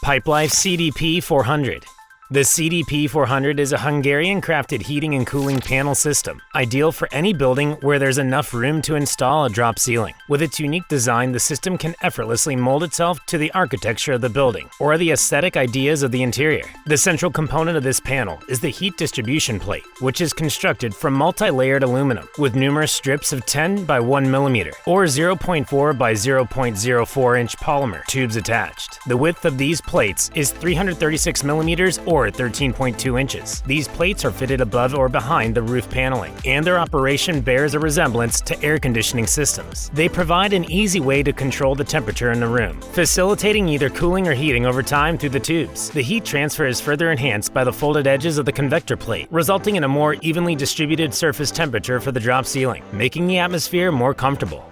Pipelife CDP-400. The CDP-400 is a Hungarian-crafted heating and cooling panel system, ideal for any building where there's enough room to install a drop ceiling. With its unique design, the system can effortlessly mold itself to the architecture of the building or the aesthetic ideas of the interior. The central component of this panel is the heat distribution plate, which is constructed from multi-layered aluminum with numerous strips of 10 by 1 mm or 0.4 by 0.04 inch polymer tubes attached. The width of these plates is 336 millimeters or 13.2 inches. These plates are fitted above or behind the roof paneling, and their operation bears a resemblance to air conditioning systems. They provide an easy way to control the temperature in the room, facilitating either cooling or heating over time through the tubes. The heat transfer is further enhanced by the folded edges of the convector plate, resulting in a more evenly distributed surface temperature for the drop ceiling, making the atmosphere more comfortable.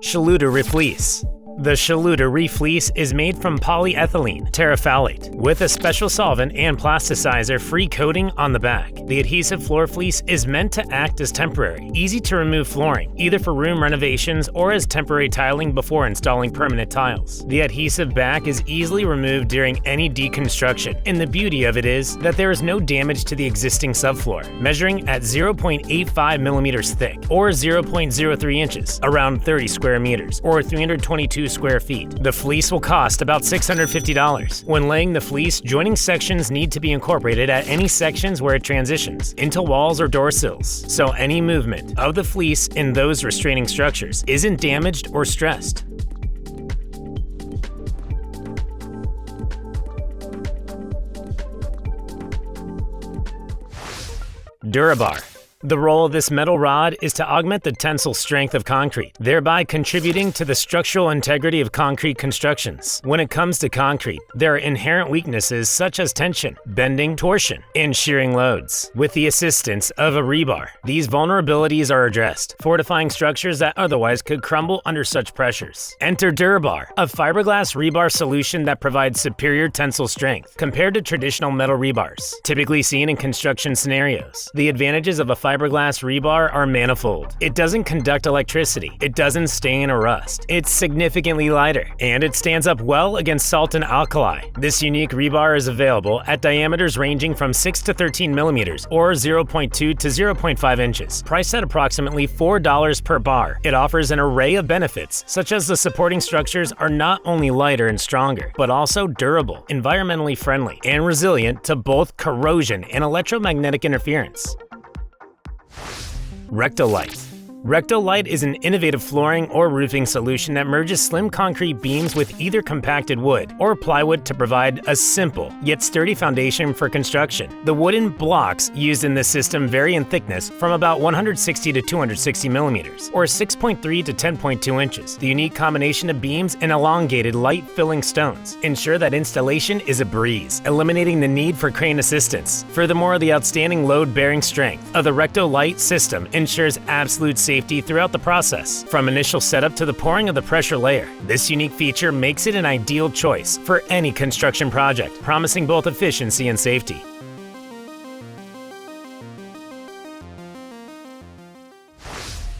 Schluter REFLEECE. The Schluter REFLEECE is made from polyethylene terephthalate with a special solvent and plasticizer-free coating on the back. The adhesive floor fleece is meant to act as temporary, easy-to-remove flooring, either for room renovations or as temporary tiling before installing permanent tiles. The adhesive back is easily removed during any deconstruction, and the beauty of it is that there is no damage to the existing subfloor. Measuring at 0.85 millimeters thick or 0.03 inches, around 30 square meters, or 322 square feet. The fleece will cost about $650. When laying the fleece, joining sections need to be incorporated at any sections where it transitions into walls or door sills, so any movement of the fleece in those restraining structures isn't damaged or stressed. Durabar. The role of this metal rod is to augment the tensile strength of concrete, thereby contributing to the structural integrity of concrete constructions. When it comes to concrete, there are inherent weaknesses such as tension, bending, torsion, and shearing loads. With the assistance of a rebar, these vulnerabilities are addressed, fortifying structures that otherwise could crumble under such pressures. Enter Durabar, a fiberglass rebar solution that provides superior tensile strength compared to traditional metal rebars, typically seen in construction scenarios. The advantages of a fiberglass rebar are manifold. It doesn't conduct electricity, it doesn't stain or rust, it's significantly lighter, and it stands up well against salt and alkali. This unique rebar is available at diameters ranging from 6 to 13 millimeters or 0.2 to 0.5 inches, priced at approximately $4 per bar. It offers an array of benefits, such as the supporting structures are not only lighter and stronger, but also durable, environmentally friendly, and resilient to both corrosion and electromagnetic interference. Rectolight. Rectolight is an innovative flooring or roofing solution that merges slim concrete beams with either compacted wood or plywood to provide a simple yet sturdy foundation for construction. The wooden blocks used in this system vary in thickness from about 160 to 260 millimeters or 6.3 to 10.2 inches. The unique combination of beams and elongated light-filling stones ensure that installation is a breeze, eliminating the need for crane assistance. Furthermore, the outstanding load-bearing strength of the Rectolight system ensures absolute safety throughout the process, from initial setup to the pouring of the pressure layer. This unique feature makes it an ideal choice for any construction project, promising both efficiency and safety.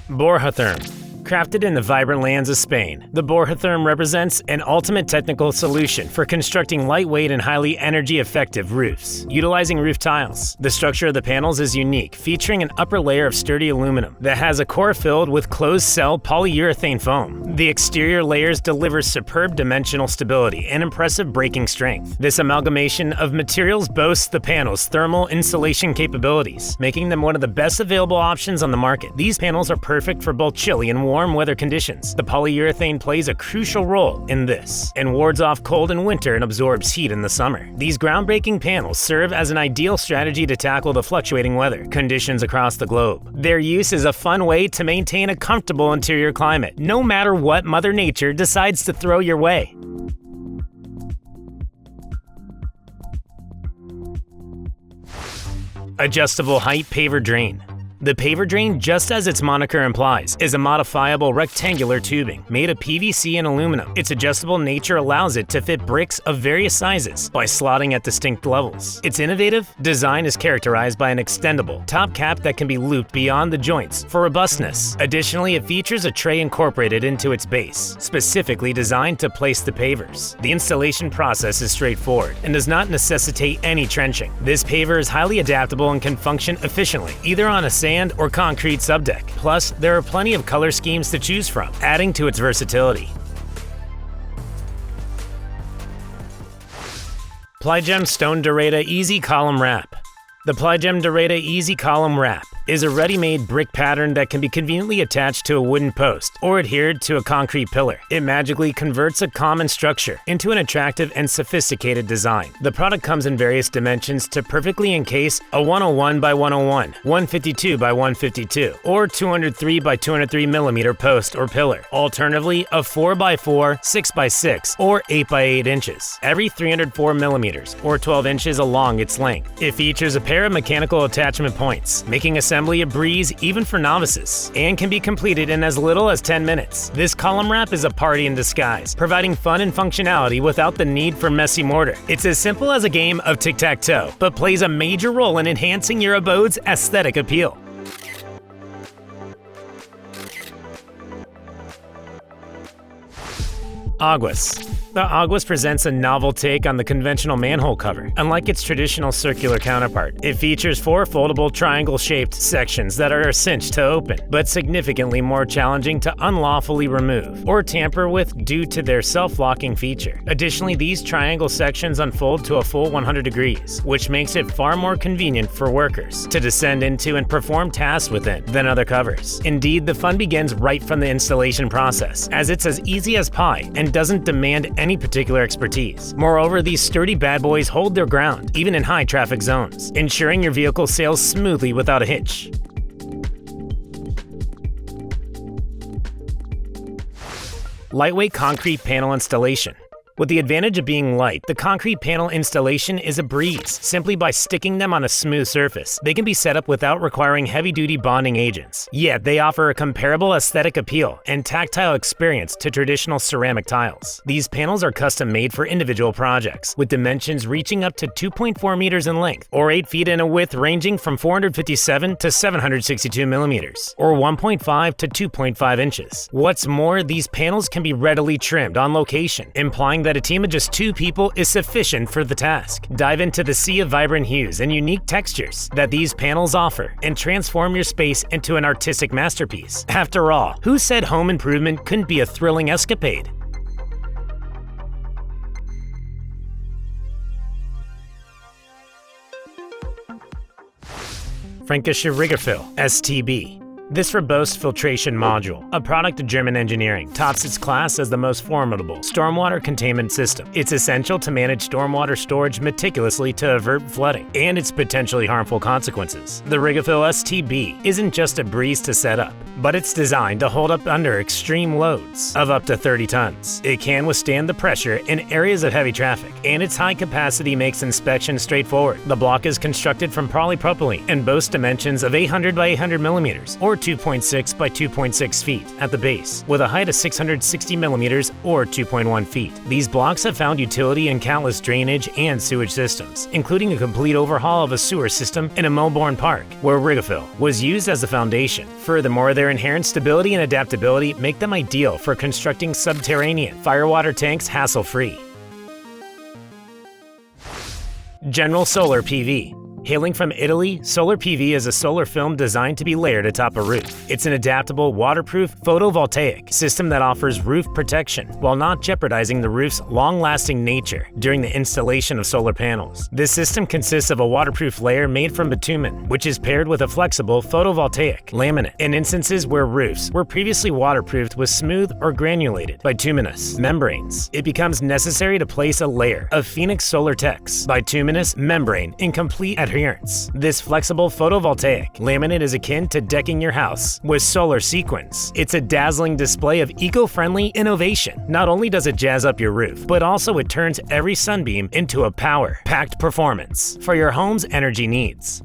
Borjatherm. Crafted in the vibrant lands of Spain, the Borjatherm represents an ultimate technical solution for constructing lightweight and highly energy-effective roofs. Utilizing roof tiles, the structure of the panels is unique, featuring an upper layer of sturdy aluminum that has a core filled with closed-cell polyurethane foam. The exterior layers deliver superb dimensional stability and impressive breaking strength. This amalgamation of materials boasts the panel's thermal insulation capabilities, making them one of the best available options on the market. These panels are perfect for both chilly and warm weather conditions. The polyurethane plays a crucial role in this and wards off cold in winter and absorbs heat in the summer. These groundbreaking panels serve as an ideal strategy to tackle the fluctuating weather conditions across the globe. Their use is a fun way to maintain a comfortable interior climate, no matter what Mother Nature decides to throw your way. Adjustable height paver drain. The paver drain, just as its moniker implies, is a modifiable rectangular tubing made of PVC and aluminum. Its adjustable nature allows it to fit bricks of various sizes by slotting at distinct levels. Its innovative design is characterized by an extendable top cap that can be looped beyond the joints for robustness. Additionally, it features a tray incorporated into its base, specifically designed to place the pavers. The installation process is straightforward and does not necessitate any trenching. This paver is highly adaptable and can function efficiently, either on a sand or concrete subdeck. Plus, there are plenty of color schemes to choose from, adding to its versatility. Plygem Stone Durata Easy Column Wrap. The Plygem Durata Easy Column Wrap is a ready-made brick pattern that can be conveniently attached to a wooden post or adhered to a concrete pillar. It magically converts a common structure into an attractive and sophisticated design. The product comes in various dimensions to perfectly encase a 101 by 101, 152 by 152, or 203 by 203 millimeter post or pillar. Alternatively, a 4 by 4, 6 by 6, or 8 by 8 inches, every 304 millimeters, or 12 inches along its length. It features a pair of mechanical attachment points, making assembly a breeze even for novices, and can be completed in as little as 10 minutes. This column wrap is a party in disguise, providing fun and functionality without the need for messy mortar. It's as simple as a game of tic-tac-toe, but plays a major role in enhancing your abode's aesthetic appeal. Aguss. The Aguss presents a novel take on the conventional manhole cover. Unlike its traditional circular counterpart, it features 4 foldable triangle-shaped sections that are a cinch to open, but significantly more challenging to unlawfully remove or tamper with due to their self-locking feature. Additionally, these triangle sections unfold to a full 100 degrees, which makes it far more convenient for workers to descend into and perform tasks within than other covers. Indeed, the fun begins right from the installation process, as it's as easy as pie and doesn't demand any particular expertise. Moreover, these sturdy bad boys hold their ground, even in high traffic zones, ensuring your vehicle sails smoothly without a hitch. Lightweight concrete panel installation. With the advantage of being light, the concrete panel installation is a breeze. Simply by sticking them on a smooth surface, they can be set up without requiring heavy-duty bonding agents. Yet, they offer a comparable aesthetic appeal and tactile experience to traditional ceramic tiles. These panels are custom-made for individual projects, with dimensions reaching up to 2.4 meters in length, or 8 feet in a width ranging from 457 to 762 millimeters, or 1.5 to 2.5 inches. What's more, these panels can be readily trimmed on location, implying that a team of just 2 people is sufficient for the task. Dive into the sea of vibrant hues and unique textures that these panels offer and transform your space into an artistic masterpiece. After all, who said home improvement couldn't be a thrilling escapade? FRÄNKISCHE Rigofill STB. This verbose filtration module, a product of German engineering, tops its class as the most formidable stormwater containment system. It's essential to manage stormwater storage meticulously to avert flooding and its potentially harmful consequences. The Rigofill STB isn't just a breeze to set up, but it's designed to hold up under extreme loads of up to 30 tons. It can withstand the pressure in areas of heavy traffic, and its high capacity makes inspection straightforward. The block is constructed from polypropylene and boasts dimensions of 800 by 800 millimeters, or 2.6 by 2.6 feet at the base, with a height of 660 millimeters or 2.1 feet. These blocks have found utility in countless drainage and sewage systems, including a complete overhaul of a sewer system in a Melbourne park, where Rigofill was used as the foundation. Furthermore, their inherent stability and adaptability make them ideal for constructing subterranean firewater tanks hassle-free. General Solar PV. Hailing from Italy, solar PV is a solar film designed to be layered atop a roof. It's an adaptable, waterproof photovoltaic system that offers roof protection while not jeopardizing the roof's long-lasting nature during the installation of solar panels. This system consists of a waterproof layer made from bitumen, which is paired with a flexible photovoltaic laminate. In instances where roofs were previously waterproofed with smooth or granulated bituminous membranes, it becomes necessary to place a layer of Phoenix Solar Tech's bituminous membrane in complete adherence. This flexible photovoltaic laminate is akin to decking your house with solar sequins. It's a dazzling display of eco-friendly innovation. Not only does it jazz up your roof, but also it turns every sunbeam into a power-packed performance for your home's energy needs.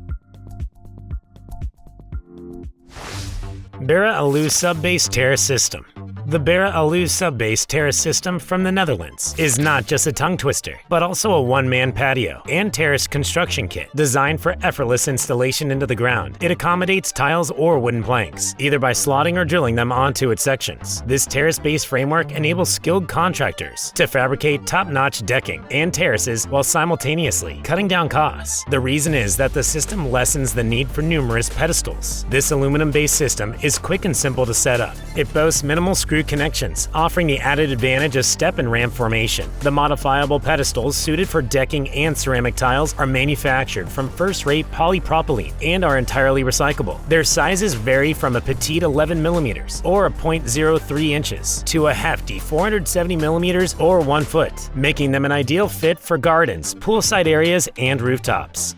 BERA Alu Sub-Base Terrace System. The BERA Alu Sub-Base Terrace System from the Netherlands is not just a tongue twister, but also a one-man patio and terrace construction kit designed for effortless installation into the ground. It accommodates tiles or wooden planks, either by slotting or drilling them onto its sections. This terrace-based framework enables skilled contractors to fabricate top-notch decking and terraces while simultaneously cutting down costs. The reason is that the system lessens the need for numerous pedestals. This aluminum-based system is quick and simple to set up. It boasts minimal screw connections, offering the added advantage of step and ramp formation. The modifiable pedestals suited for decking and ceramic tiles are manufactured from first-rate polypropylene and are entirely recyclable. Their sizes vary from a petite 11 millimeters or a 0.03 inches to a hefty 470 millimeters or 1 foot, making them an ideal fit for gardens, poolside areas, and rooftops.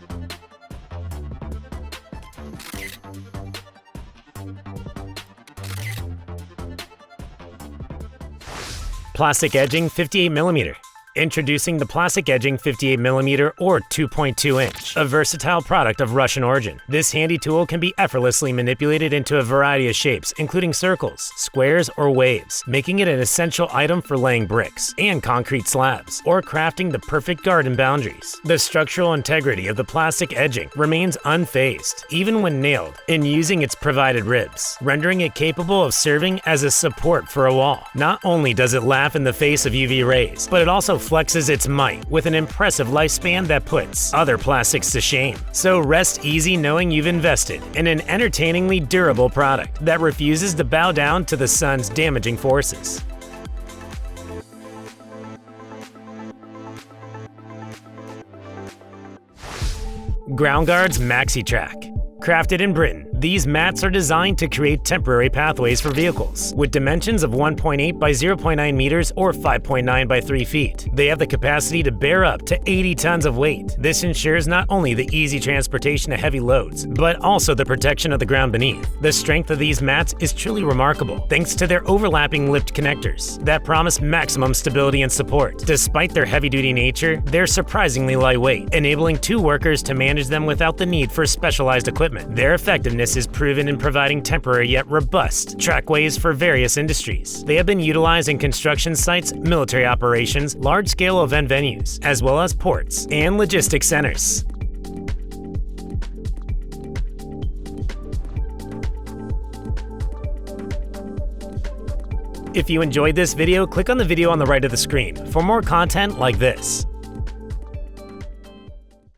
Plastic edging 58mm. Introducing the Plastic Edging 58mm or 2.2 inch, a versatile product of Russian origin. This handy tool can be effortlessly manipulated into a variety of shapes, including circles, squares, or waves, making it an essential item for laying bricks and concrete slabs, or crafting the perfect garden boundaries. The structural integrity of the plastic edging remains unfazed, even when nailed, in using its provided ribs, rendering it capable of serving as a support for a wall. Not only does it laugh in the face of UV rays, but it also flexes its might with an impressive lifespan that puts other plastics to shame. So rest easy knowing you've invested in an entertainingly durable product that refuses to bow down to the sun's damaging forces. GroundGuards MaxiTrack. Crafted in Britain, these mats are designed to create temporary pathways for vehicles. With dimensions of 1.8 by 0.9 meters or 5.9 by 3 feet, they have the capacity to bear up to 80 tons of weight. This ensures not only the easy transportation of heavy loads, but also the protection of the ground beneath. The strength of these mats is truly remarkable, thanks to their overlapping lipped connectors that promise maximum stability and support. Despite their heavy-duty nature, they're surprisingly lightweight, enabling 2 workers to manage them without the need for specialized equipment. Their effectiveness is proven in providing temporary yet robust trackways for various industries. They have been utilized in construction sites, military operations, large-scale event venues, as well as ports and logistics centers. If you enjoyed this video, click on the video on the right of the screen for more content like this.